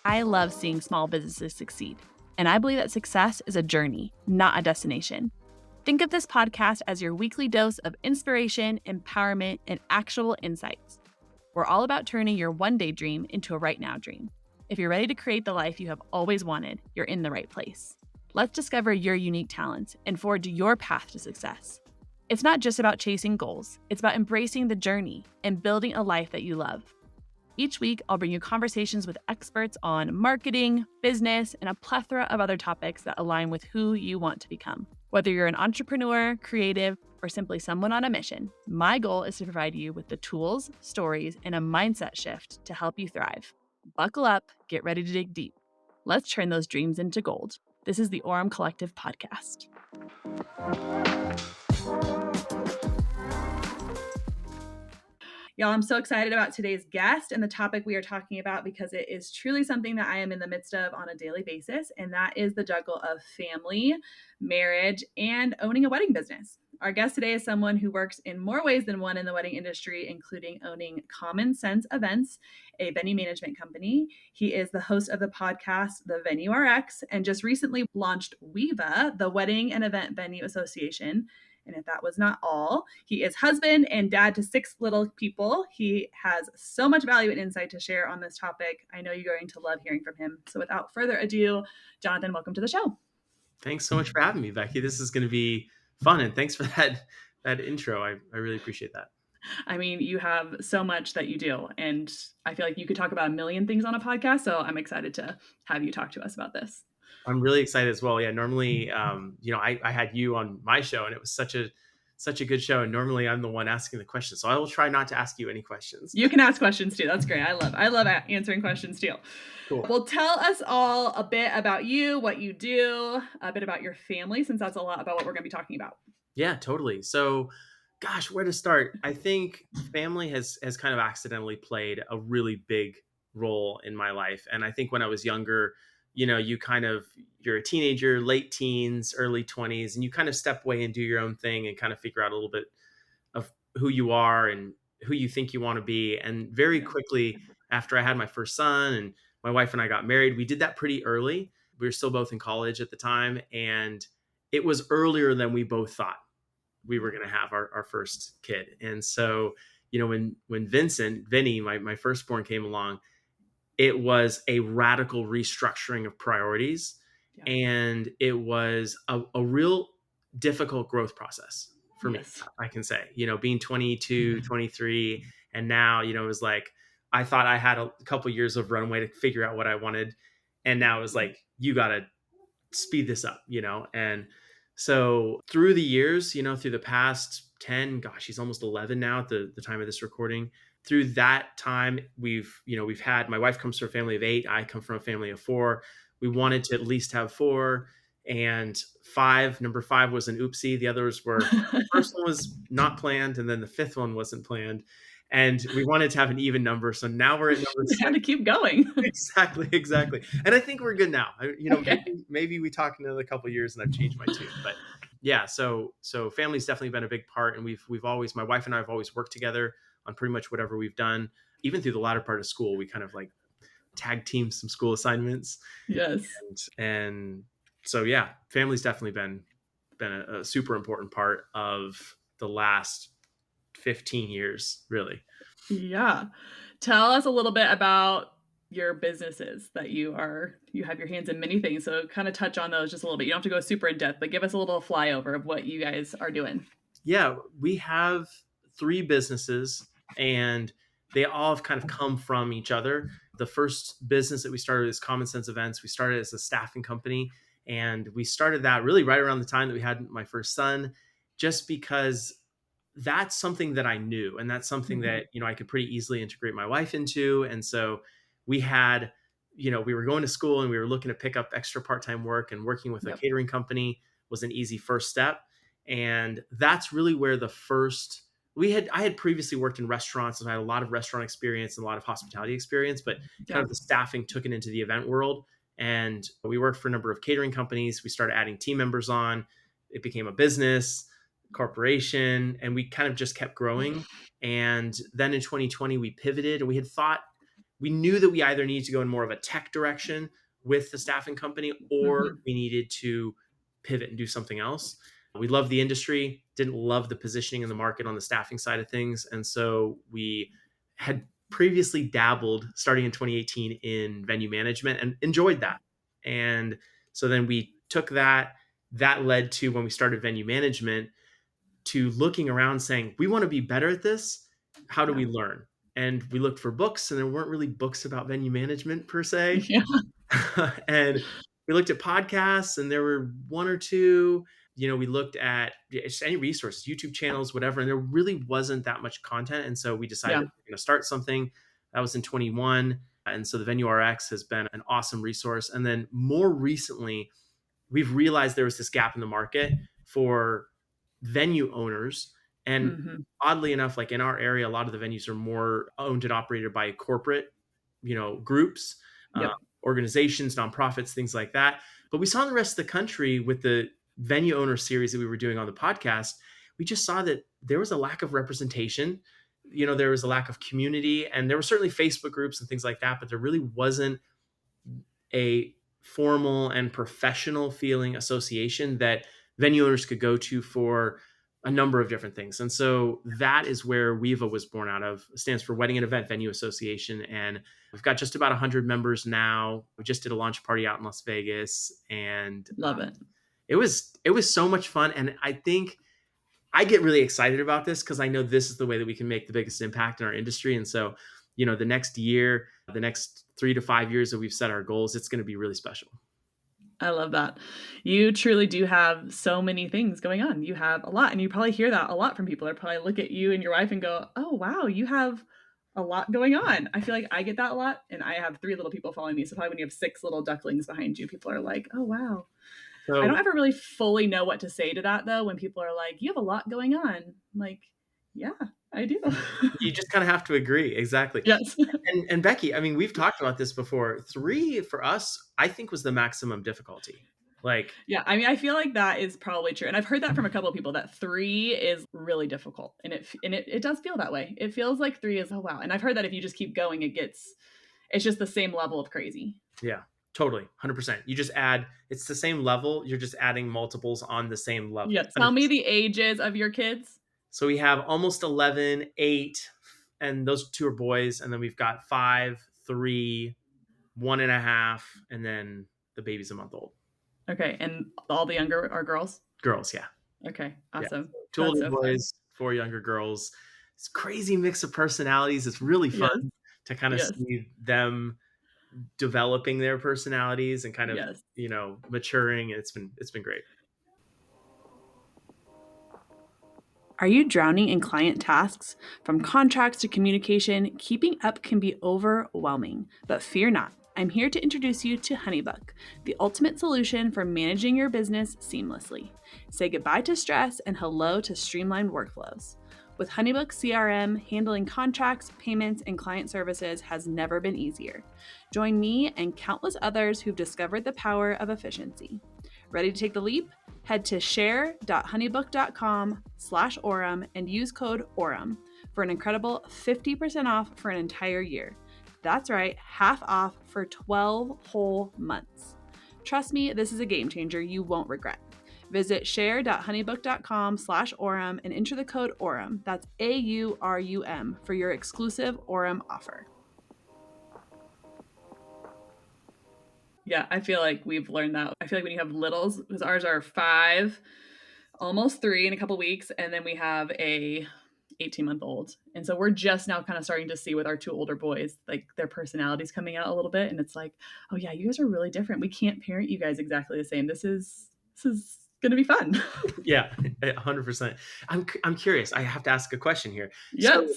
I love seeing small businesses succeed, and I believe that success is a journey, not a destination. Think of this podcast as your weekly dose of inspiration, empowerment, and actionable insights. We're all about turning your one-day dream into a right-now dream. If you're ready to create the life you have always wanted, you're in the right place. Let's discover your unique talents and forge your path to success. It's not just about chasing goals, it's about embracing the journey and building a life that you love. Each week, I'll bring you conversations with experts on marketing, business, and a plethora of other topics that align with who you want to become. Whether you're an entrepreneur, creative, or simply someone on a mission, my goal is to provide you with the tools, stories, and a mindset shift to help you thrive. Buckle up, get ready to dig deep. Let's turn those dreams into gold. This is the Aurum Collective Podcast. Y'all, I'm so excited about today's guest and the topic we are talking about because it is truly something that I am in the midst of on a daily basis, and that is the juggle of family, marriage, and owning a wedding business. Our guest today is someone who works in more ways than one in the wedding industry, including owning Common Sense Events, a venue management company. He is the host of the podcast, The Venue RX, and just recently launched WEVA, the Wedding and Event Venue Association. And if that was not all, he is husband and dad to 6 little people. He has so much value and insight to share on this topic. I know you're going to love hearing from him. So without further ado, Jonathan, welcome to the show. Thanks so much for having me, Becky. This is going to be fun. And thanks for that intro. I really appreciate that. I mean, you have so much that you do, and I feel like you could talk about a million things on a podcast. So I'm excited to have you talk to us about this. I'm really excited as well. Yeah, normally, I had you on my show, and it was such a good show. And normally, I'm the one asking the questions, so I will try not to ask you any questions. You can ask questions too. That's great. I love answering questions too. Cool. Well, tell us all a bit about you, what you do, a bit about your family, since that's a lot about what we're going to be talking about. Yeah, totally. So, gosh, where to start? I think family has kind of accidentally played a really big role in my life, and I think when I was younger, you're a teenager, late teens, early 20s, and you kind of step away and do your own thing and kind of figure out a little bit of who you are and who you think you want to be. And very quickly after I had my first son and my wife and I got married, we did that pretty early. We were still both in college at the time, and it was earlier than we both thought we were going to have our first kid. And so, when Vinny, my firstborn, came along, it was a radical restructuring of priorities. Yeah. And it was a real difficult growth process for me, I can say, being 22, 23. And now, it was like, I thought I had a couple years of runway to figure out what I wanted. And now it was like, you got to speed this up, And so through the years, through the past 10, gosh, he's almost 11 now at the time of this recording. Through that time, we've had, my wife comes from a family of 8. I come from a family of 4. We wanted to at least have 4 and 5. Number 5 was an oopsie. The others were, the first one was not planned. And then the 5th one wasn't planned. And we wanted to have an even number. So now we're at number 6. Had to keep going. Exactly. And I think we're good now. Maybe we talk in another couple of years and I've changed my tune, but yeah. So family's definitely been a big part. And we've always, my wife and I have always worked together on pretty much whatever we've done. Even through the latter part of school, we kind of like tag team some school assignments. Yes. And so, yeah, family's definitely been a super important part of the last 15 years, really. Yeah. Tell us a little bit about your businesses that you have your hands in many things. So kind of touch on those just a little bit. You don't have to go super in depth, but give us a little flyover of what you guys are doing. Yeah, we have 3 businesses and they all have kind of come from each other. The first business that we started is Common Sense Events. We started as a staffing company, and we started that really right around the time that we had my first son, just because that's something that I knew. And that's something that, I could pretty easily integrate my wife into. And so we had, we were going to school and we were looking to pick up extra part-time work, and working with a catering company was an easy first step. And that's really where I had previously worked in restaurants and I had a lot of restaurant experience and a lot of hospitality experience, but kind of the staffing took it into the event world. And we worked for a number of catering companies. We started adding team members on. It became a business, corporation, and we kind of just kept growing. And then in 2020, we pivoted, and we had thought we knew that we either needed to go in more of a tech direction with the staffing company, or Mhm. we needed to pivot and do something else. We loved the industry, didn't love the positioning in the market on the staffing side of things. And so we had previously dabbled starting in 2018 in venue management and enjoyed that. And so then we took that led to, when we started venue management, to looking around saying, we want to be better at this. How do Yeah. we learn? And we looked for books, and there weren't really books about venue management per se. Yeah. And we looked at podcasts, and there were one or two. We looked at just any resources, YouTube channels, whatever, and there really wasn't that much content. And so we decided Yeah. that we're going to start something. That was in 21. And so the Venue RX has been an awesome resource. And then more recently, we've realized there was this gap in the market for venue owners. And Mhm. oddly enough, like in our area, a lot of the venues are more owned and operated by corporate, groups, uh, Yep. organizations, nonprofits, things like that. But we saw in the rest of the country with the venue owner series that we were doing on the podcast, we just saw that there was a lack of representation. There was a lack of community, and there were certainly Facebook groups and things like that, but there really wasn't a formal and professional feeling association that venue owners could go to for a number of different things. And so that is where WEVA was born out of. It stands for Wedding and Event Venue Association. And we've got just about 100 members now. We just did a launch party out in Las Vegas, and Love it. it was so much fun. And I think I get really excited about this because I know this is the way that we can make the biggest impact in our industry. And so, the next year, the next 3 to 5 years that we've set our goals, it's going to be really special. I love that. You truly do have so many things going on. You have a lot, and you probably hear that a lot from people. They probably look at you and your wife and go, "Oh, wow, you have a lot going on." I feel like I get that a lot, and I have 3 little people following me. So probably when you have 6 little ducklings behind you, people are like, "Oh, wow." I So don't ever really fully know what to say to that though when people are like, "You have a lot going on." I'm like, "Yeah, I do." you just kind of have to agree. Exactly. Yes. And Becky, I mean, we've talked about this before. 3 for us, I think, was the maximum difficulty. Like, Yeah, I mean, I feel like that is probably true, and I've heard that from a couple of people that 3 is really difficult, and it does feel that way. It feels like 3 is, "Oh, wow," and I've heard that if you just keep going, it's just the same level of crazy. yeah, totally, 100%. You just add, it's the same level. You're just adding multiples on the same level. Yeah, tell me the ages of your kids. So we have almost 11, 8, and those 2 are boys. And then we've got 5, 3, 1.5, and then the baby's a month old. Okay, and all the younger are girls? Girls, yeah. Okay, Yeah. awesome. 2 That's older so fun. boys, 4 younger girls. It's a crazy mix of personalities. It's really fun Yes, to kind of yes, see them developing their personalities and kind of, yes. maturing. And it's been great. Are you drowning in client tasks? From contracts to communication, keeping up can be overwhelming. But fear not. I'm here to introduce you to HoneyBook, the ultimate solution for managing your business seamlessly. Say goodbye to stress and hello to streamlined workflows. With HoneyBook CRM, handling contracts, payments, and client services has never been easier. Join me and countless others who've discovered the power of efficiency. Ready to take the leap? Head to share.honeybook.com/Aurum and use code Aurum for an incredible 50% off for an entire year. That's right, half off for 12 whole months. Trust me, this is a game changer you won't regret. Visit share.honeybook.com/Aurum and enter the code Aurum, that's AURUM, for your exclusive Aurum offer. Yeah, I feel like we've learned that. I feel like when you have littles, because ours are 5, almost 3 in a couple weeks, and then we have a 18-month-old. And so we're just now kind of starting to see with our 2 older boys, like their personalities coming out a little bit. And it's like, oh yeah, you guys are really different. We can't parent you guys exactly the same. This is gonna be fun. Yeah, 100%. I'm curious. I have to ask a question here. So, Yes.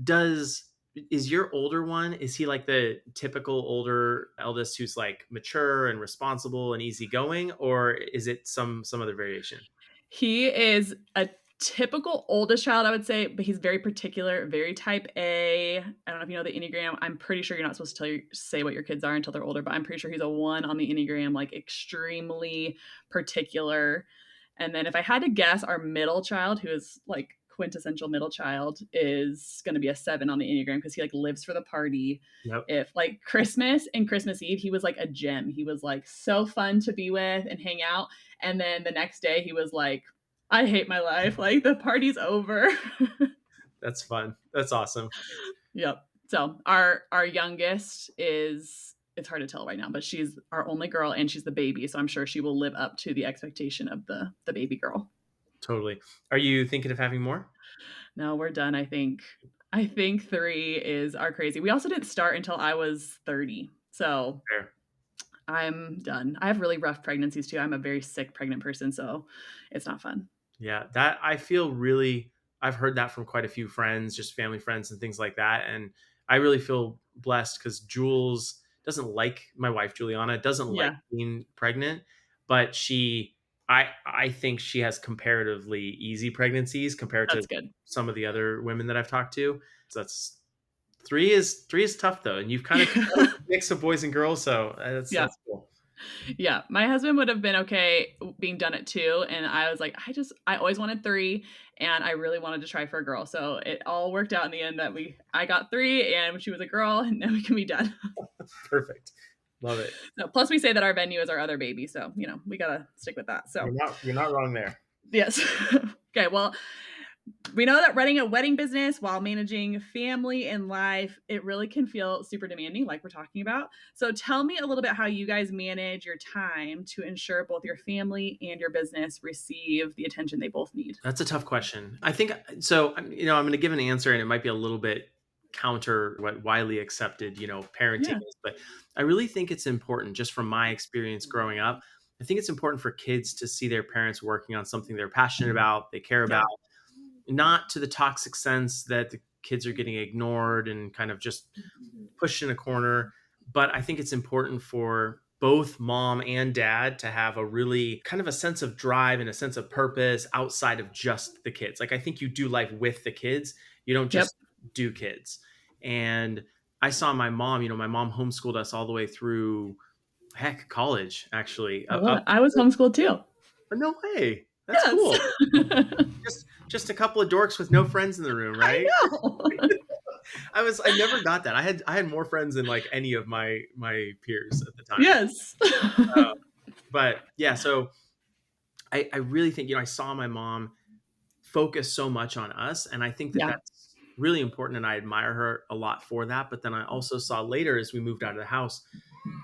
does is your older one, is he like the typical older eldest who's like mature and responsible and easygoing, or is it some other variation? He is a typical oldest child, I would say, but he's very particular, very type A. I don't know if you know the Enneagram. I'm pretty sure you're not supposed to say what your kids are until they're older, but I'm pretty sure he's a 1 on the Enneagram, like extremely particular. And then if I had to guess, our middle child, who is like quintessential middle child, is going to be a 7 on the Enneagram because he like lives for the party. Yep. If like Christmas and Christmas Eve, he was like a gem. He was like so fun to be with and hang out. And then the next day he was like, I hate my life. Like the party's over. That's fun. That's awesome. Yep. So our youngest is, it's hard to tell right now, but she's our only girl and she's the baby. So I'm sure she will live up to the expectation of the baby girl. Totally. Are you thinking of having more? No, we're done. I think 3 is our crazy. We also didn't start until I was 30. So Fair. I'm done. I have really rough pregnancies too. I'm a very sick pregnant person, so it's not fun. Yeah, that I feel really, I've heard that from quite a few friends, just family friends and things like that. And I really feel blessed because Jules doesn't like, my wife Juliana doesn't like Yeah, being pregnant, but I think she has comparatively easy pregnancies compared to that's good. some of the other women that I've talked to. So that's three is tough though, and you've kind of got a mix of boys and girls, so Yeah. that's cool. Yeah, my husband would have been okay being done at 2, and I was like, I always wanted 3, and I really wanted to try for a girl, so it all worked out in the end that I got 3, and she was a girl, and then we can be done. Perfect. Love it. So, plus we say that our venue is our other baby, so, we gotta stick with that, You're so, not wrong there. yes. Okay, well, we know that running a wedding business while managing family and life, it really can feel super demanding, like we're talking about. So tell me a little bit how you guys manage your time to ensure both your family and your business receive the attention they both need. That's a tough question. I think so. I'm going to give an answer, and it might be a little bit counter what widely accepted, parenting Yeah. is. But I really think it's important, just from my experience growing up. I think it's important for kids to see their parents working on something they're passionate about, they care about, Yeah. not to the toxic sense that the kids are getting ignored and kind of just pushed in a corner. But I think it's important for both mom and dad to have a really kind of a sense of drive and a sense of purpose outside of just the kids. Like I think you do life with the kids. You don't Yep. just do kids. And I saw my mom, my mom homeschooled us all the way through college, actually. I love it. I was homeschooled too. No way. That's Yes. cool. Just a couple of dorks with no friends in the room, I right? know. I never got that. I had more friends than like any of my peers at the time. Yes. Uh, but yeah, so I really think, I saw my mom focus so much on us, and I think that Yeah. that's really important, and I admire her a lot for that. But then I also saw later, as we moved out of the house,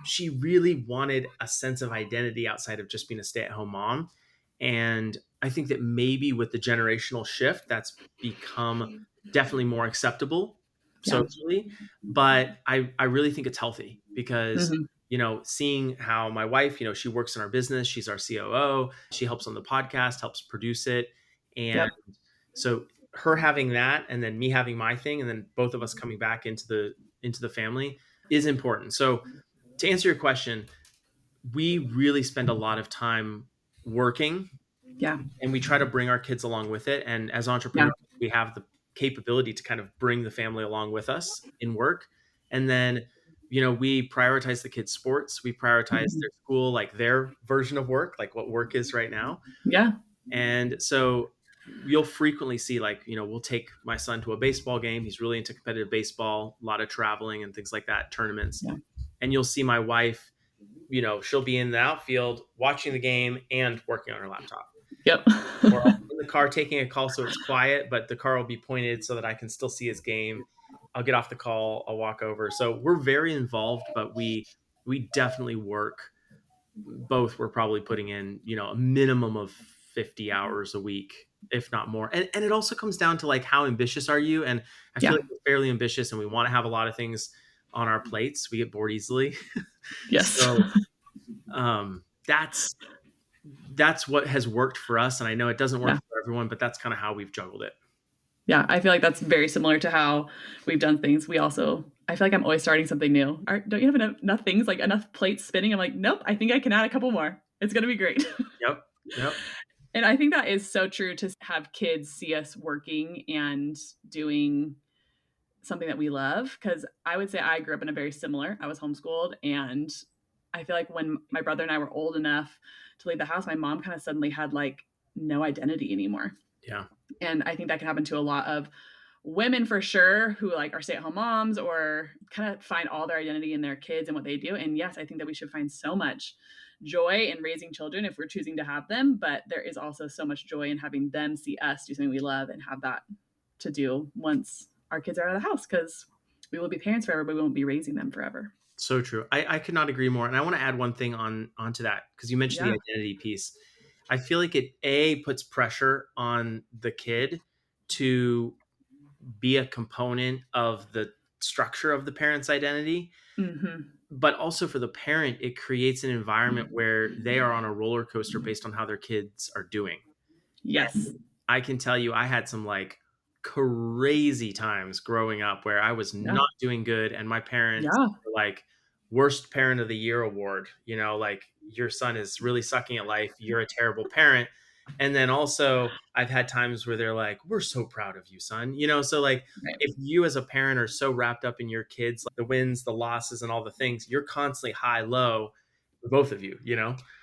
she really wanted a sense of identity outside of just being a stay-at-home mom. And I think that maybe with the generational shift, that's become definitely more acceptable Yeah. socially. But I really think it's healthy because, Hmm. seeing how my wife, she works in our business, she's our COO, she helps on the podcast, helps produce it. And Yep. so her having that, and then me having my thing, and then both of us coming back into the family is important. So to answer your question, we really spend a lot of time working, Yeah. and we try to bring our kids along with it. And as Yeah. entrepreneurs, we have the capability to kind of bring the family along with us in work. And then, we prioritize the kids' sports, we prioritize Mhm. their school, like their version of work, like what work is right now. Yeah. And so you'll frequently see, like, we'll take my son to a baseball game. He's really into competitive baseball, a lot of traveling and things like that, tournaments. Yeah. And you'll see my wife, she'll be in the outfield watching the game and working on her laptop. Yep. Or I'll be in the car taking a call so it's quiet, but the car will be pointed so that I can still see his game. I'll get off the call, I'll walk over. So we're very involved, but we definitely work. Both we're probably putting in, a minimum of 50 hours a week, if not more. And it also comes down to like, how ambitious are you? And I feel Yeah. like we're fairly ambitious, and we want to have a lot of things on our plates. We get bored easily. Yes. So that's what has worked for us. And I know it doesn't work Yeah. for everyone, but that's kind of how we've juggled it. Yeah, I feel like that's very similar to how we've done things. I feel like I'm always starting something new. Don't you have enough things, like enough plates spinning? I'm like, nope, I think I can add a couple more. It's going to be great. Yep. Yep. And I think that is so true, to have kids see us working and doing something that we love. Cause I would say I grew up in a very similar, I was homeschooled. And I feel like when my brother and I were old enough to leave the house, my mom kind of suddenly had like no identity anymore. Yeah. And I think that can happen to a lot of women for sure who like are stay-at-home moms or kind of find all their identity in their kids and what they do. And yes, I think that we should find so much joy in raising children if we're choosing to have them, but there is also so much joy in having them see us do something we love and have that to do once our kids are out of the house, because we will be parents forever, but we won't be raising them forever. So true. I could not agree more. And I want to add one thing onto that, because you mentioned Yeah. the identity piece. I feel like it puts pressure on the kid to be a component of the structure of the parent's identity, Hmm. but also for the parent, it creates an environment where they are on a roller coaster based on how their kids are doing. Yes. I can tell you, I had some like crazy times growing up where I was Yeah. not doing good, and my parents Yeah. were like, worst parent of the year award. Like, your son is really sucking at life. You're a terrible parent. And then also, I've had times where they're like, we're so proud of you, son. So like, Right. if you as a parent are so wrapped up in your kids, like the wins, the losses, and all the things, you're constantly high, low for both of you.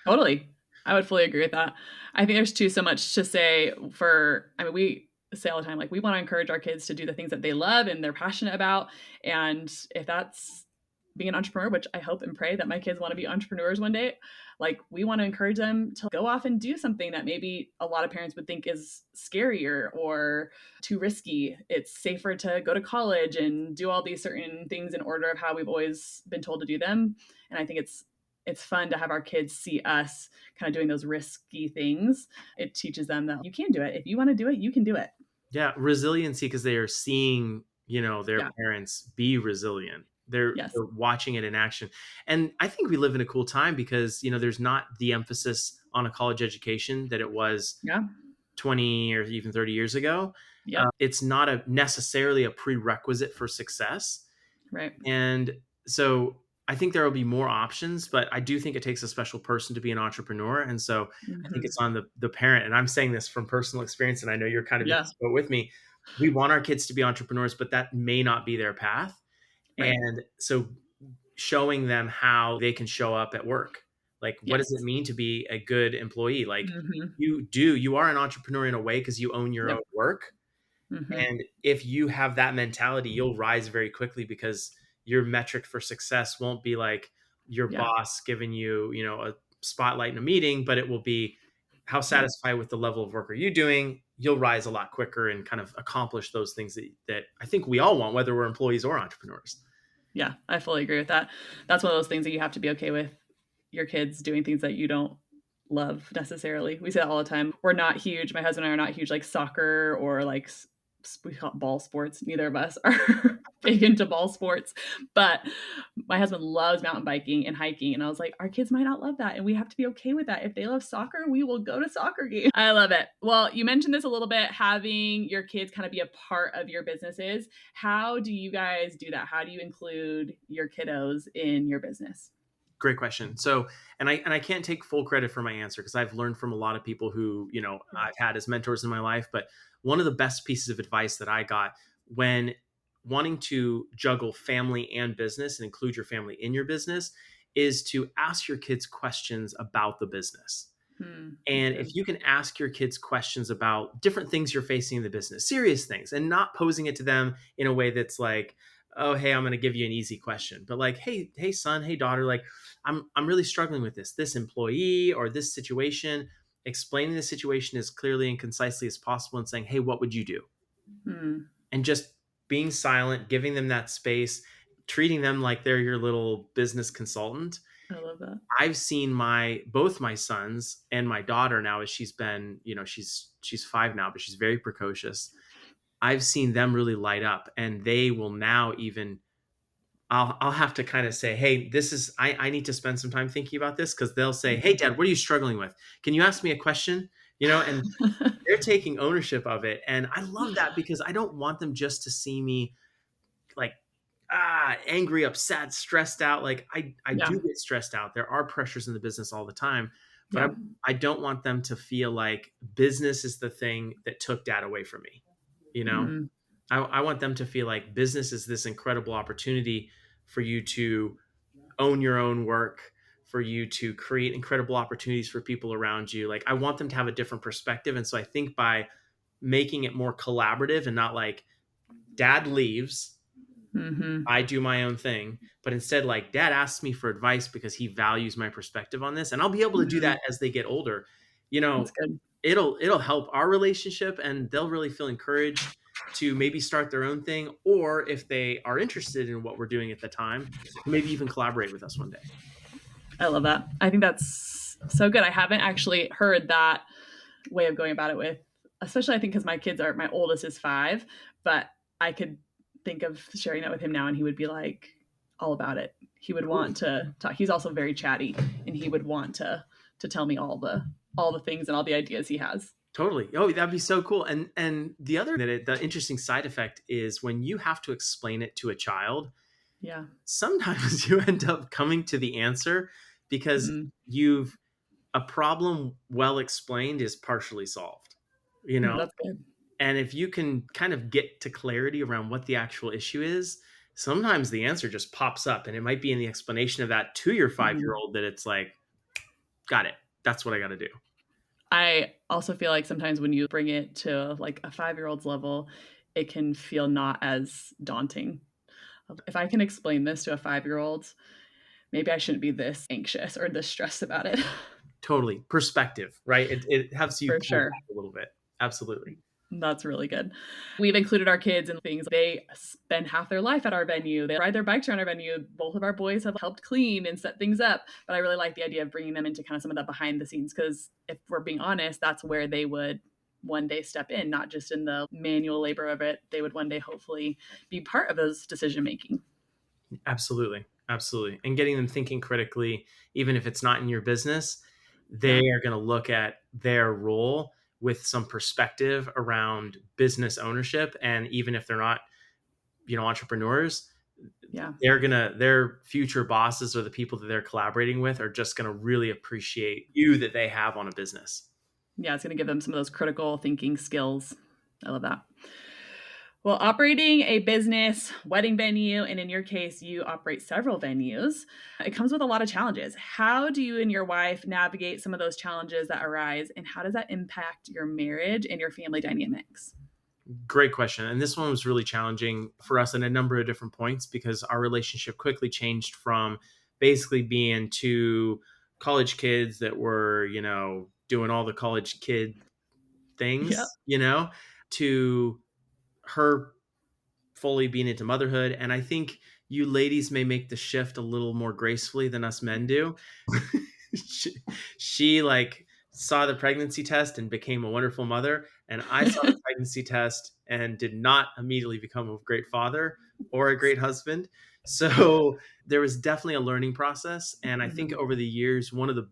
Totally. I would fully agree with that. I think there's too so much to say for, I mean, we say all the time, like we want to encourage our kids to do the things that they love and they're passionate about. And if that's being an entrepreneur, which I hope and pray that my kids want to be entrepreneurs one day, like we want to encourage them to go off and do something that maybe a lot of parents would think is scarier or too risky. It's safer to go to college and do all these certain things in order of how we've always been told to do them. And I think it's fun to have our kids see us kind of doing those risky things. It teaches them that you can do it. If you want to do it, you can do it. Yeah, resiliency, because they are seeing, their Yeah. parents be resilient. Yes. They're watching it in action. And I think we live in a cool time because, there's not the emphasis on a college education that it was Yeah. 20 or even 30 years ago. Yep. It's not necessarily a prerequisite for success. Right. And so I think there will be more options, but I do think it takes a special person to be an entrepreneur. And so I think it's Hmm. on the parent. And I'm saying this from personal experience, and I know you're kind of in Yeah. this boat with me. We want our kids to be entrepreneurs, but that may not be their path. Right. And so showing them how they can show up at work. Like, what does it Yes. mean to be a good employee? Like, Hmm. you are an entrepreneur in a way because you own your own Yep. work. Hmm. And if you have that mentality, you'll rise very quickly, because your metric for success won't be like your Yeah. boss giving you, a spotlight in a meeting, but it will be how Yep. satisfied with the level of work are you doing. You'll rise a lot quicker and kind of accomplish those things that I think we all want, whether we're employees or entrepreneurs. Yeah. I fully agree with that. That's one of those things that you have to be okay with your kids doing things that you don't love necessarily. We say that all the time. We're not huge. My husband and I are not huge like soccer or like we call it ball sports. Neither of us are big into ball sports, but my husband loves mountain biking and hiking. And I was like, our kids might not love that. And we have to be okay with that. If they love soccer, we will go to soccer games. I love it. Well, you mentioned this a little bit, having your kids kind of be a part of your businesses. How do you guys do that? How do you include your kiddos in your business? Great question. So, and I can't take full credit for my answer, because I've learned from a lot of people who, I've had as mentors in my life. But one of the best pieces of advice that I got when wanting to juggle family and business and include your family in your business is to ask your kids questions about the business. That's And good. if you can ask your kids questions about different things you're facing in the business, serious things, and not posing it to them in a way that's like, oh, hey, I'm going to give you an easy question, but like, hey, son, hey, daughter, like, I'm really struggling with this employee or this situation. Explaining the situation as clearly and concisely as possible, and saying, hey, what would you do? Hmm. And just being silent, giving them that space, treating them like they're your little business consultant. I love that. I've seen both my sons and my daughter now, as she's been, she's 5 now, but she's very precocious. I've seen them really light up, and they will now even I'll have to kind of say, hey, I need to spend some time thinking about this, because they'll say, hey, Mhm. dad, what are you struggling with? Can you ask me a question? And they're taking ownership of it. And I love that, because I don't want them just to see me like, angry, upset, stressed out. Like, I Yeah. do get stressed out. There are pressures in the business all the time, but Yeah. I don't want them to feel like business is the thing that took dad away from me. You know, Mm. I want them to feel like business is this incredible opportunity for you to own your own work, for you to create incredible opportunities for people around you. Like, I want them to have a different perspective. And so I think by making it more collaborative and not like dad leaves, Mm-hmm. I do my own thing, but instead like dad asks me for advice because he values my perspective on this, and I'll be able to do Mm-hmm. that as they get older. You That's know, good. it'll help our relationship, and they'll really feel encouraged to maybe start their own thing, or if they are interested in what we're doing at the time, maybe even collaborate with us one day. I love that. I think that's so good. I haven't actually heard that way of going about it with, especially I think because my oldest is 5, but I could think of sharing that with him now and he would be like all about it. He would Cool. want to talk. He's also very chatty and he would want to tell me all the things and all the ideas he has. Totally. Oh, that'd be so cool. And the other the interesting side effect is when you have to explain it to a child, Yeah. sometimes you end up coming to the answer because Mm, you've a problem well explained is partially solved, you know? that's good. And if you can kind of get to clarity around what the actual issue is, sometimes the answer just pops up, and it might be in the explanation of that to your 5-year old that it's like, got it. That's what I got to do. I also feel like sometimes when you bring it to like a 5-year-old's level, it can feel not as daunting. If I can explain this to a 5-year-old, maybe I shouldn't be this anxious or this stressed about it. Totally. Perspective, right? It helps you For pull sure. back a little bit. Absolutely. That's really good. We've included our kids in things. They spend half their life at our venue. They ride their bikes around our venue. Both of our boys have helped clean and set things up. But I really like the idea of bringing them into kind of some of the behind the scenes because if we're being honest, that's where they would one day step in, not just in the manual labor of it. They would one day hopefully be part of those decision making. Absolutely. Absolutely. And getting them thinking critically, even if it's not in your business, they Yeah. are going to look at their role with some perspective around business ownership. And even if they're not, entrepreneurs, Yeah. their future bosses or the people that they're collaborating with are just going to really appreciate you that they have on a business. Yeah. It's going to give them some of those critical thinking skills. I love that. Well, operating a business, wedding venue, and in your case, you operate several venues, it comes with a lot of challenges. How do you and your wife navigate some of those challenges that arise, and how does that impact your marriage and your family dynamics? Great question. And this one was really challenging for us in a number of different points because our relationship quickly changed from basically being two college kids that were, doing all the college kid Yeah. things, to her fully being into motherhood. And I think you ladies may make the shift a little more gracefully than us men do. she, she like saw the pregnancy test and became a wonderful mother, and I saw the pregnancy test and did not immediately become a great father or a great husband. So there was definitely a learning process, and I think Mhm. over the years, one of the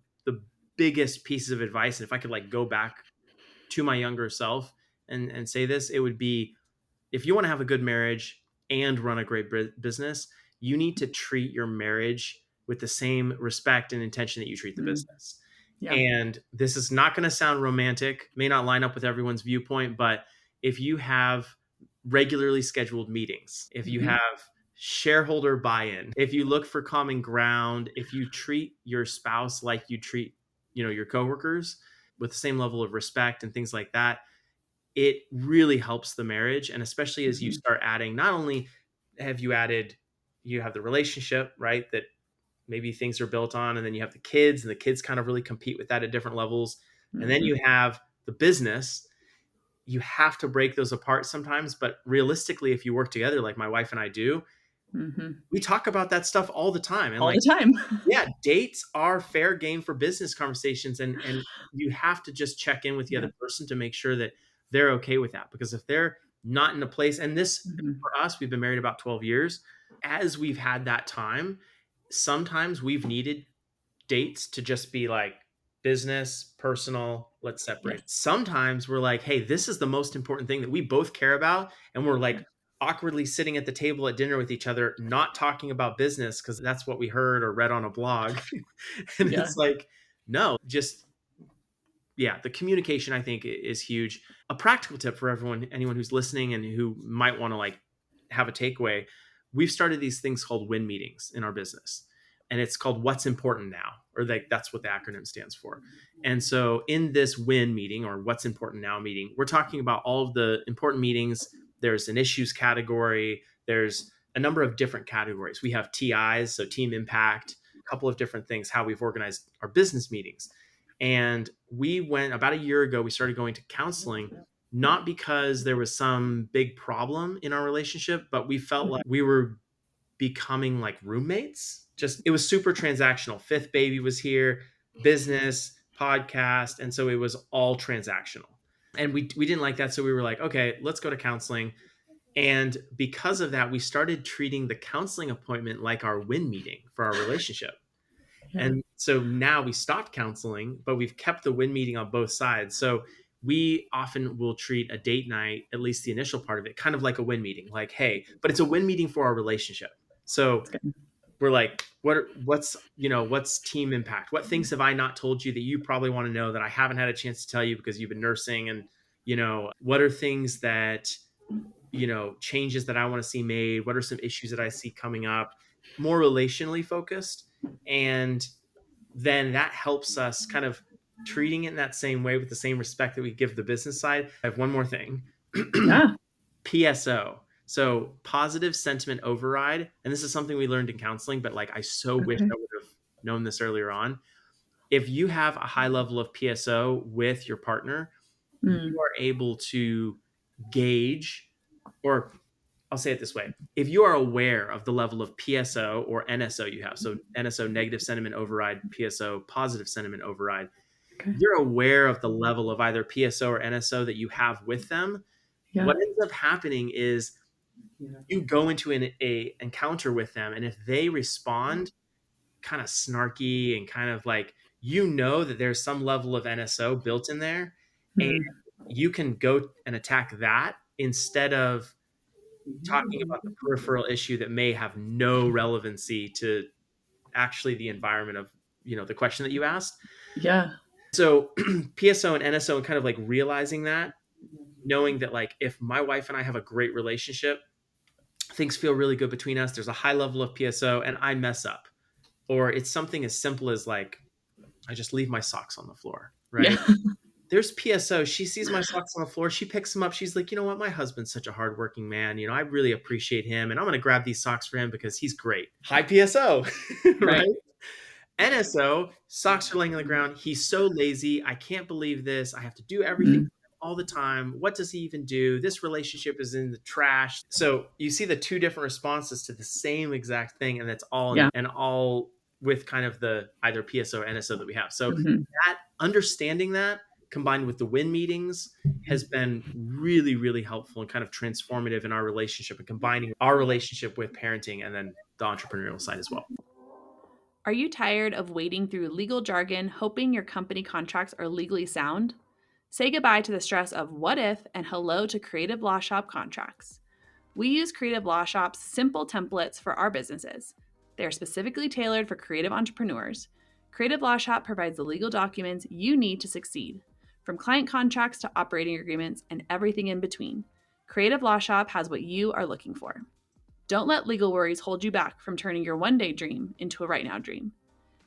biggest pieces of advice, and if I could like go back to my younger self and say this, it would be, if you want to have a good marriage and run a great business, you need to treat your marriage with the same respect and intention that you treat the Mm. business. Yeah. And this is not going to sound romantic, may not line up with everyone's viewpoint, but if you have regularly scheduled meetings, if you Mhm. have shareholder buy-in, if you look for common ground, if you treat your spouse like you treat, your coworkers with the same level of respect and things like that, it really helps the marriage. And especially as you Mhm. start adding, not only have you added, you have the relationship, right? That maybe things are built on, and then you have the kids, and the kids kind of really compete with that at different levels. And then Mhm. you have the business. You have to break those apart sometimes. But realistically, if you work together, like my wife and I do, Mhm. we talk about that stuff all the time. And All like, the time. yeah, dates are fair game for business conversations, and you have to just check in with the Yeah. other person to make sure that they're okay with that. Because if they're not in a place, and this Mhm. for us, we've been married about 12 years, as we've had that time, sometimes we've needed dates to just be like business, personal, let's separate. Yes. Sometimes we're like, hey, this is the most important thing that we both care about. And we're Yeah. like awkwardly sitting at the table at dinner with each other, not talking about business because that's what we heard or read on a blog. And Yeah. it's like, no, just, yeah, the communication I think is huge. A practical tip for anyone who's listening and who might want to like have a takeaway. We've started these things called win meetings in our business. and it's called What's Important Now, or like that's what the acronym stands for. And so in this WIN meeting, or What's Important Now meeting, we're talking about all of the important meetings. There's an issues category. There's a number of different categories. We have TIs, so team impact, a couple of different things, how we've organized our business meetings. And we went about a year ago, we started going to counseling, not because there was some big problem in our relationship, but we felt like we were becoming like roommates. Just, it was super transactional. Fifth baby was here, business, podcast. And so it was all transactional. And we didn't like that. So we were like, okay, let's go to counseling. And because of that, we started treating the counseling appointment like our WIN meeting for our relationship. Yeah. And so now we stopped counseling, but we've kept the WIN meeting on both sides. So we often will treat a date night, at least the initial part of it, kind of like a WIN meeting. Like, hey, but it's a WIN meeting for our relationship. So we're like, what's team impact? What things have I not told you that you probably want to know that I haven't had a chance to tell you because you've been nursing? And, what are things that, changes that I want to see made? What are some issues that I see coming up? More relationally focused. And then that helps us kind of treating it in that same way with the same respect that we give the business side. I have one more thing. Yeah. PSO. So positive sentiment override. And this is something we learned in counseling, but like I so wish I would have known this earlier on. If you have a high level of PSO with your partner, you are able to gauge, or I'll say it this way. If you are aware of the level of PSO or NSO you have, so NSO, negative sentiment override, PSO, positive sentiment override, you're aware of the level of either PSO or NSO that you have with them. Yeah. What ends up happening is you go into a encounter with them, and if they respond kind of snarky and kind of like, that there's some level of NSO built in there, and you can go and attack that instead of talking about the peripheral issue that may have no relevancy to actually the environment of, the question that you asked. Yeah. So PSO and NSO, and kind of like realizing that, knowing that like if my wife and I have a great relationship, things feel really good between us, there's a high level of PSO and I mess up, or it's something as simple as like, I just leave my socks on the floor, right? Yeah. There's PSO. She sees my socks on the floor. She picks them up. She's like, you know what? My husband's such a hardworking man. I really appreciate him. And I'm going to grab these socks for him because he's great. High PSO, right? NSO, socks are laying on the ground. He's so lazy. I can't believe this. I have to do everything all the time. What does he even do? This relationship is in the trash. So you see the two different responses to the same exact thing. And that's all, and all with kind of the either PSO or NSO that we have. So that understanding that combined with the WIN meetings has been really, really helpful and kind of transformative in our relationship, and combining our relationship with parenting and then the entrepreneurial side as well. Are you tired of wading through legal jargon, hoping your company contracts are legally sound? Say goodbye to the stress of what if and hello to Creative Law Shop contracts. We use Creative Law Shop's simple templates for our businesses. They are specifically tailored for creative entrepreneurs. Creative Law Shop provides the legal documents you need to succeed, from client contracts to operating agreements and everything in between. Creative Law Shop has what you are looking for. Don't let legal worries hold you back from turning your one-day dream into a right-now dream.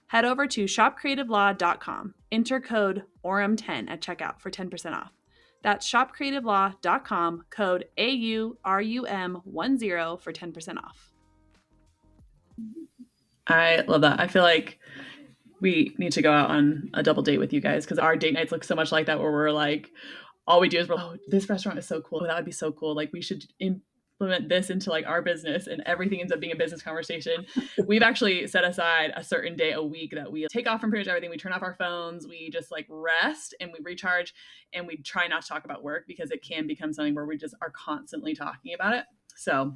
Head over to shopcreativelaw.com. Enter code AURUM10 at checkout for 10% off. That's shopcreativelaw.com, code AURUM10 for 10% off. I love that. I feel like we need to go out on a double date with you guys, because our date nights look so much like that, where we're like, all we do is, oh, this restaurant is so cool. That would be so cool. Like, we should implement this into like our business, and everything ends up being a business conversation. We've actually set aside a certain day a week that we take off from pretty much everything. We turn off our phones, we just like rest and we recharge, and we try not to talk about work, because it can become something where we just are constantly talking about it. So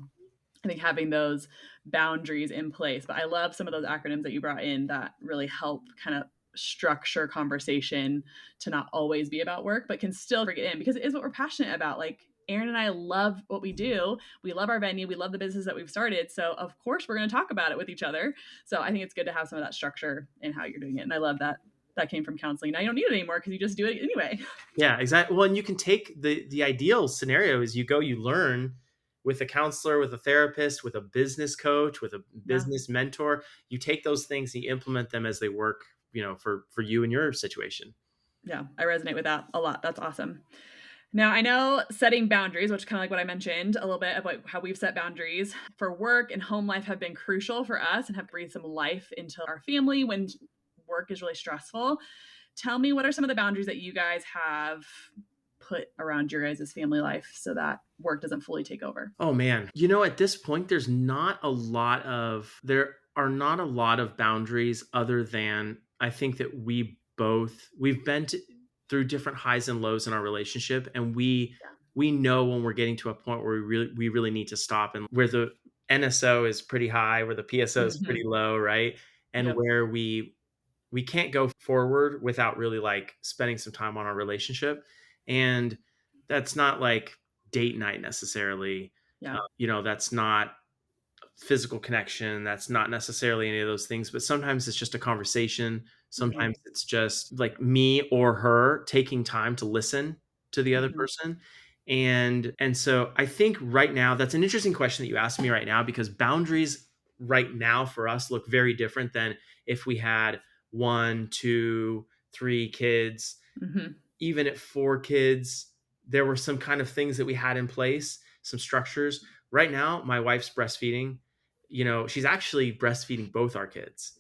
I think having those boundaries in place. But I love some of those acronyms that you brought in that really help kind of structure conversation to not always be about work, but can still bring it in, because it is what we're passionate about. Like, Aaron and I love what we do. We love our venue. We love the business that we've started. So of course we're going to talk about it with each other. So I think it's good to have some of that structure in how you're doing it. And I love that that came from counseling. Now you don't need it anymore, because you just do it anyway. Yeah, exactly. Well, and you can take the ideal scenario is you go, you learn with a counselor, with a therapist, with a business coach, with a Yeah. business mentor. You take those things and you implement them as they work, for you and your situation. Yeah, I resonate with that a lot. That's awesome. Now, I know setting boundaries, which kind of like what I mentioned a little bit about how we've set boundaries for work and home life have been crucial for us and have breathed some life into our family when work is really stressful. Tell me, what are some of the boundaries that you guys have put around your guys' family life so that work doesn't fully take over? Oh man. At this point there are not a lot of boundaries other than I think that we've been through different highs and lows in our relationship, and we know when we're getting to a point where we really need to stop, and where the NSO is pretty high, where the PSO is pretty Mhm. low, right? And Yep. where we can't go forward without really like spending some time on our relationship. And that's not like date night necessarily. Yeah. That's not physical connection. That's not necessarily any of those things, but sometimes it's just a conversation. Mhm. Sometimes it's just like me or her taking time to listen to the other Mhm. person. And so I think right now that's an interesting question that you asked me right now, because boundaries right now for us look very different than if we had one, two, three kids. Mhm. Even at four kids, there were some kind of things that we had in place, some structures. Right now, my wife's breastfeeding. She's actually breastfeeding both our kids.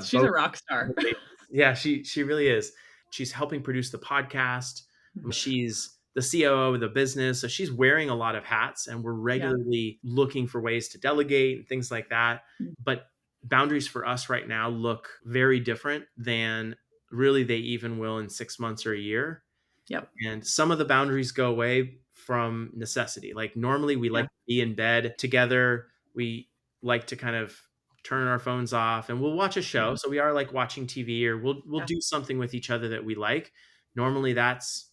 She's a Both rock star. babies. Yeah, she really is. She's helping produce the podcast. She's the COO of the business, so she's wearing a lot of hats, and we're Yeah. regularly looking for ways to delegate and things like that. But boundaries for us right now look very different than really they even will in 6 months or a year. Yep. And some of the boundaries go away from necessity. Like normally we like Yeah. to be in bed together. We like to kind of turn our phones off and we'll watch a show. Mhm. So we are like watching TV, or we'll Yeah. do something with each other that we like. Normally that's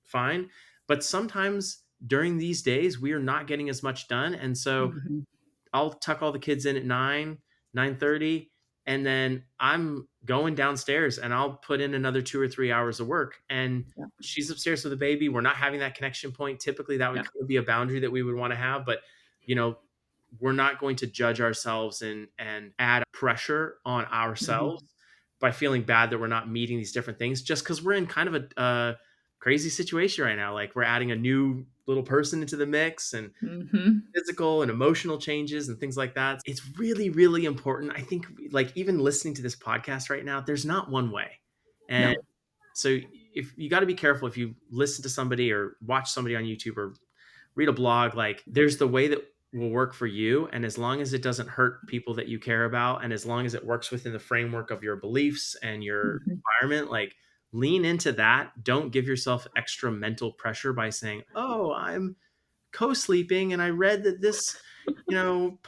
fine. But sometimes during these days we are not getting as much done. And so Mhm. I'll tuck all the kids in at 9:30, and then I'm going downstairs and I'll put in another 2 or 3 hours of work. And Yeah. she's upstairs with a baby. We're not having that connection point. Typically, that would Yeah. kind of be a boundary that we would want to have, but you know, we're not going to judge ourselves and add pressure on Mhm. ourselves by feeling bad that we're not meeting these different things just because we're in kind of a crazy situation right now. Like we're adding a new little person into the mix, and Mhm. physical and emotional changes and things like that. It's really, really important. I think like even listening to this podcast right now, there's not one way. And No. so if you got to be careful if you listen to somebody or watch somebody on YouTube or read a blog, like there's the way that will work for you. And as long as it doesn't hurt people that you care about, and as long as it works within the framework of your beliefs and your Mhm. environment, like lean into that. Don't give yourself extra mental pressure by saying, oh, I'm co-sleeping and I read that this on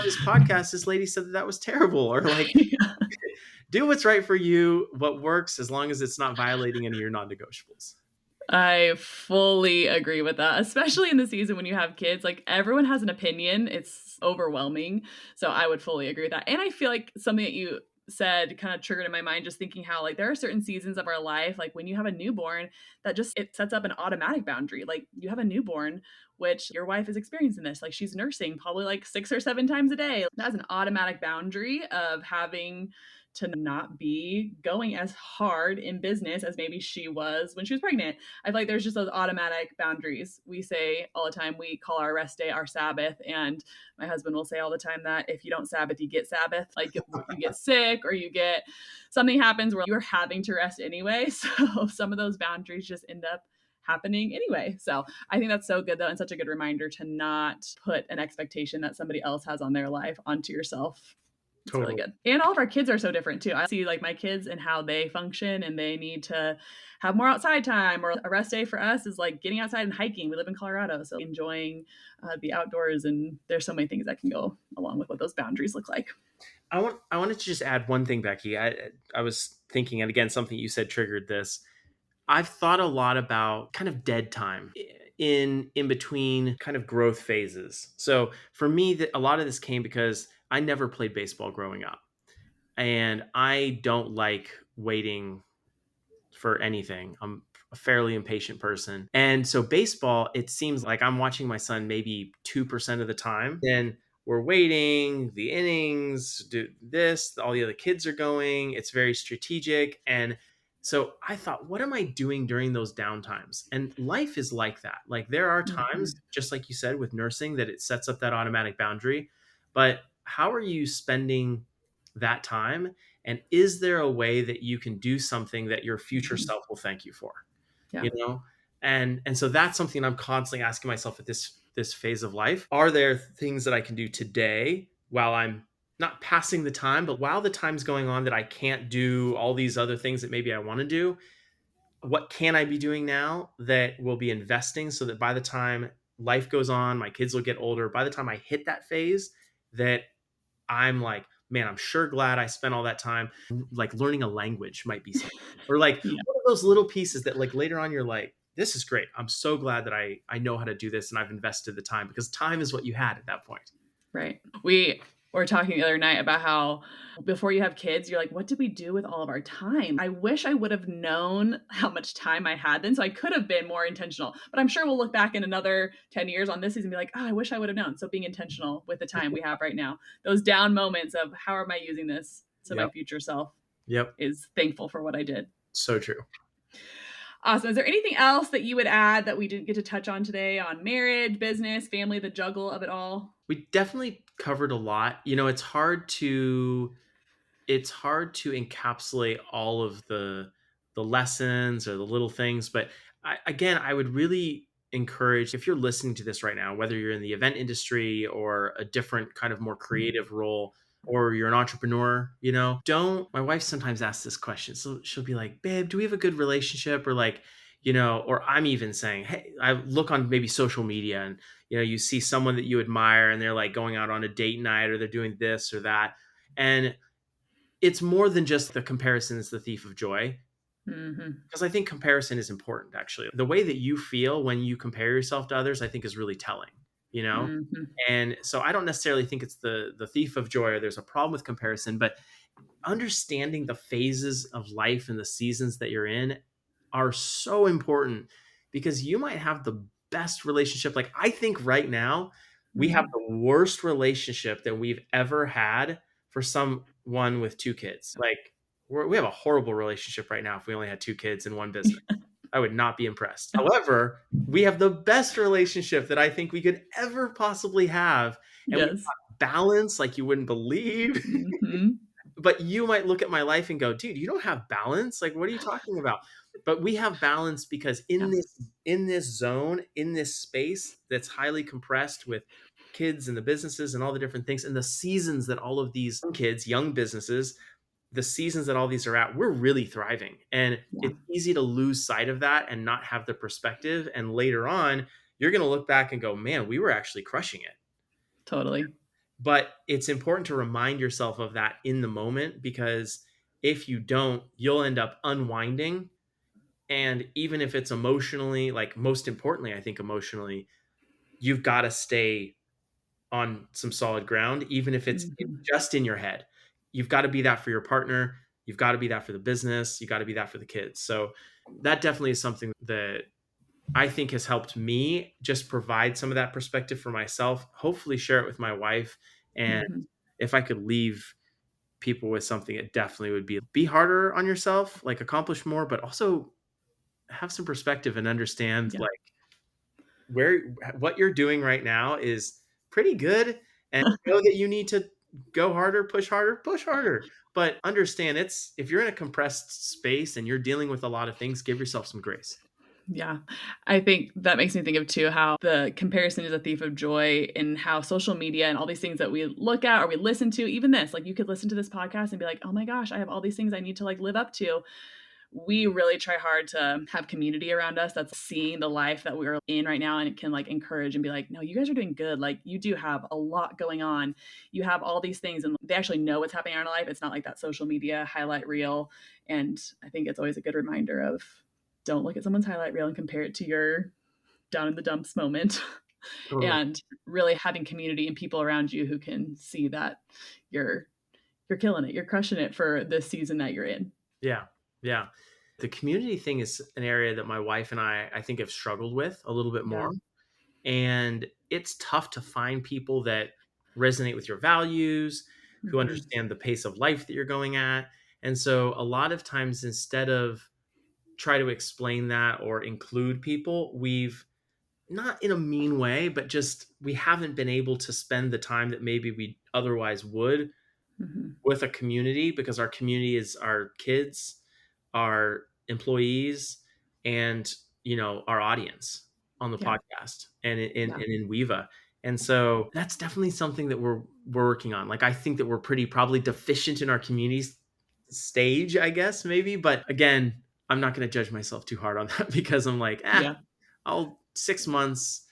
this podcast this lady said that that was terrible, or like Yeah. do what's right for you, what works, as long as it's not violating any of your non-negotiables. I fully agree with that, especially in the season when you have kids. Like everyone has an opinion. It's overwhelming. So I would fully agree with that. And I feel like something that you said kind of triggered in my mind just thinking how like there are certain seasons of our life like when you have a newborn that just it sets up an automatic boundary. Like you have a newborn which your wife is experiencing this like she's nursing probably like 6 or 7 times a day. That's an automatic boundary of having to not be going as hard in business as maybe she was when she was pregnant. I feel like there's just those automatic boundaries. We say all the time, we call our rest day our Sabbath. And my husband will say all the time that if you don't Sabbath, you get Sabbath. Like you get sick or you get something happens where you're having to rest anyway. So some of those boundaries just end up happening anyway. So I think that's so good though, and such a good reminder to not put an expectation that somebody else has on their life onto yourself. It's really Totally. good. And all of our kids are so different too. I see like my kids and how they function and they need to have more outside time or a rest day for us is like getting outside and hiking. We live in Colorado, so enjoying the outdoors and there's so many things that can go along with what those boundaries look like. I wanted to just add one thing, Becky. I was thinking, and again, something you said triggered this. I've thought a lot about kind of dead time in between kind of growth phases. So for me, a lot of this came because I never played baseball growing up, and I don't like waiting for anything. a fairly impatient person. And so baseball, it seems like I'm watching my son maybe 2% of the time. Then we're waiting, the innings, do this, all the other kids are going. It's very strategic. And so I thought, what am I doing during those downtimes? And life is like that. Like there are times, Mhm. just like you said with nursing, that it sets up that automatic boundary. But how are you spending that time? And is there a way that you can do something that your future Mhm. self will thank you for? Yeah. You know? And so that's something I'm constantly asking myself at this phase of life. Are there things that I can do today while I'm not passing the time, but while the time's going on that I can't do all these other things that maybe I want to do? What can I be doing now that will be investing so that by the time life goes on, my kids will get older, by the time I hit that phase, that I'm like, man, I'm sure glad I spent all that time. Like learning a language might be something, or like Yeah. one of those little pieces that like later on you're like, this is great. I'm so glad that I know how to do this and I've invested the time, because time is what you had at that point. Right. We were talking the other night about how before you have kids, you're like, what did we do with all of our time? I wish I would have known how much time I had then, so I could have been more intentional. But I'm sure we'll look back in another 10 years on this season and be like, oh, I wish I would have known. So being intentional with the time we have right now, those down moments of how am I using this so my Yep. future self Yep. is thankful for what I did. So true. Awesome. Is there anything else that you would add that we didn't get to touch on today on marriage, business, family, the juggle of it all? We definitely covered a lot. It's hard to encapsulate all of the lessons or the little things, but again, I would really encourage, if you're listening to this right now, whether you're in the event industry or a different kind of more creative role, or you're an entrepreneur, don't. My wife sometimes asks this question, so she'll be like, babe, do we have a good relationship? Or like, or I'm even saying, hey, I look on maybe social media, and you see someone that you admire and they're like going out on a date night, or they're doing this or that. And it's more than just the comparison is the thief of joy, Mm-hmm. because I think comparison is important. Actually, the way that you feel when you compare yourself to others, I think, is really telling, you know Mm-hmm. and so I don't necessarily think it's the thief of joy, or there's a problem with comparison, but understanding the phases of life and the seasons that you're in are so important, because you might have the best relationship. Like, I think right now we have Mm-hmm. the worst relationship that we've ever had for someone with two kids. Like, we have a horrible relationship right now if we only had two kids and one business. I would not be impressed. However, we have the best relationship that I think we could ever possibly have. And we've Yes. got balance like you wouldn't believe. Mm-hmm. But you might look at my life and go, dude, you don't have balance. Like, what are you talking about? But we have balance because Yeah. in this zone, in this space that's highly compressed with kids and the businesses and all the different things and the seasons that all of these kids, young businesses, the seasons that all these are at, we're really thriving. And Yeah. it's easy to lose sight of that and not have the perspective. And later on, you're going to look back and go, man, we were actually crushing it. Totally. But it's important to remind yourself of that in the moment, because if you don't, you'll end up unwinding. And even if it's emotionally, like, most importantly, I think emotionally, you've got to stay on some solid ground, even if it's Mm-hmm. just in your head. You've got to be that for your partner. You've got to be that for the business. You got to be that for the kids. So that definitely is something that I think has helped me just provide some of that perspective for myself, hopefully share it with my wife. And Mm-hmm. if I could leave people with something, it definitely would be harder on yourself, like accomplish more, but also have some perspective and understand, Yeah. like, where what you're doing right now is pretty good, and know that you need to go harder, push harder. But understand, it's if you're in a compressed space and you're dealing with a lot of things, give yourself some grace. Yeah. I think that makes me think of too how the comparison is a thief of joy, and how social media and all these things that we look at or we listen to, even this, like you could listen to this podcast and be like, oh my gosh, I have all these things I need to like live up to. We really try hard to have community around us that's seeing the life that we're in right now, and it can like encourage and be like, no, you guys are doing good. Like, you do have a lot going on. You have all these things, and they actually know what's happening in our life. It's not like that social media highlight reel. And I think it's always a good reminder of, don't look at someone's highlight reel and compare it to your down in the dumps moment. Totally. And really having community and people around you who can see that you're killing it, you're crushing it for this season that you're in. Yeah. Yeah. The community thing is an area that my wife and I think have struggled with a little bit Yeah. more. And it's tough to find people that resonate with your values, who Mhm. understand the pace of life that you're going at. And so a lot of times, instead of try to explain that or include people, we've not in a mean way, but just we haven't been able to spend the time that maybe we otherwise would Mhm. with a community, because our community is our kids, our employees, and our audience on the Yeah. podcast and in Yeah. and in Viva. And so that's definitely something that we're working on. Like, I think that we're pretty probably deficient in our community's stage, I guess, maybe. But again, I'm not going to judge myself too hard on that because I'm like, Yeah. I'll 6 months,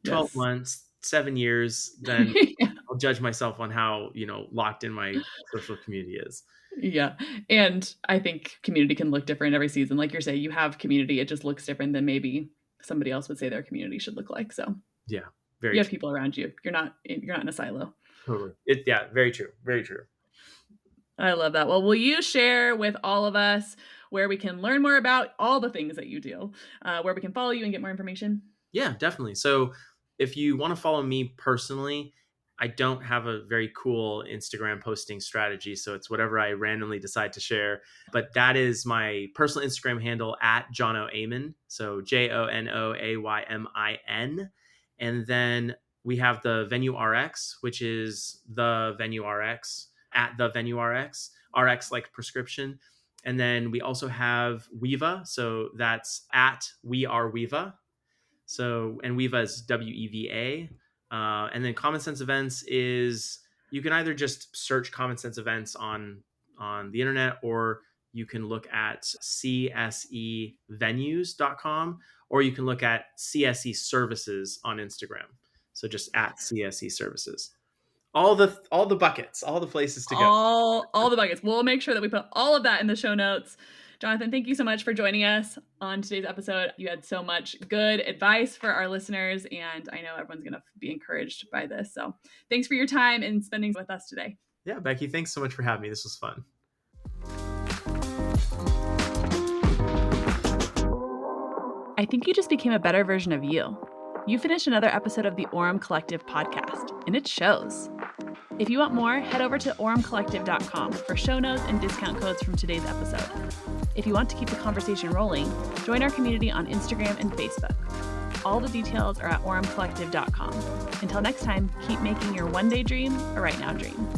12 Yes. months, 7 years, then Yeah. I'll judge myself on how, locked in my social community is. Yeah. And I think community can look different every season. Like you're saying, you have community, it just looks different than maybe somebody else would say their community should look like. So Yeah, you very have true. people around you. You're not in a silo. Totally. Yeah, very true. Very true. I love that. Well, will you share with all of us where we can learn more about all the things that you do, where we can follow you and get more information? Yeah, definitely. So if you want to follow me personally, I don't have a very cool Instagram posting strategy. So it's whatever I randomly decide to share. But that is my personal Instagram handle at Jono Aymin. So JONOAYMIN. And then we have the Venue RX, which is the Venue RX at the Venue RX, RX like prescription. And then we also have Weva. So that's at We Are Weva. So, and Weva is WEVA. And then Common Sense Events is, you can either just search Common Sense Events on the internet, or you can look at csevenues.com, or you can look at CSE Services on Instagram. So just at CSE Services. All the buckets, all the places to go. All the buckets. We'll make sure that we put all of that in the show notes. Jonathan, thank you so much for joining us on today's episode. You had so much good advice for our listeners, and I know everyone's going to be encouraged by this. So thanks for your time and spending with us today. Yeah, Becky, thanks so much for having me. This was fun. I think you just became a better version of you. You finished another episode of the Aurum Collective podcast, and it shows. If you want more, head over to aurumcollective.com for show notes and discount codes from today's episode. If you want to keep the conversation rolling, join our community on Instagram and Facebook. All the details are at aurumcollective.com. Until next time, keep making your one-day dream a right now dream.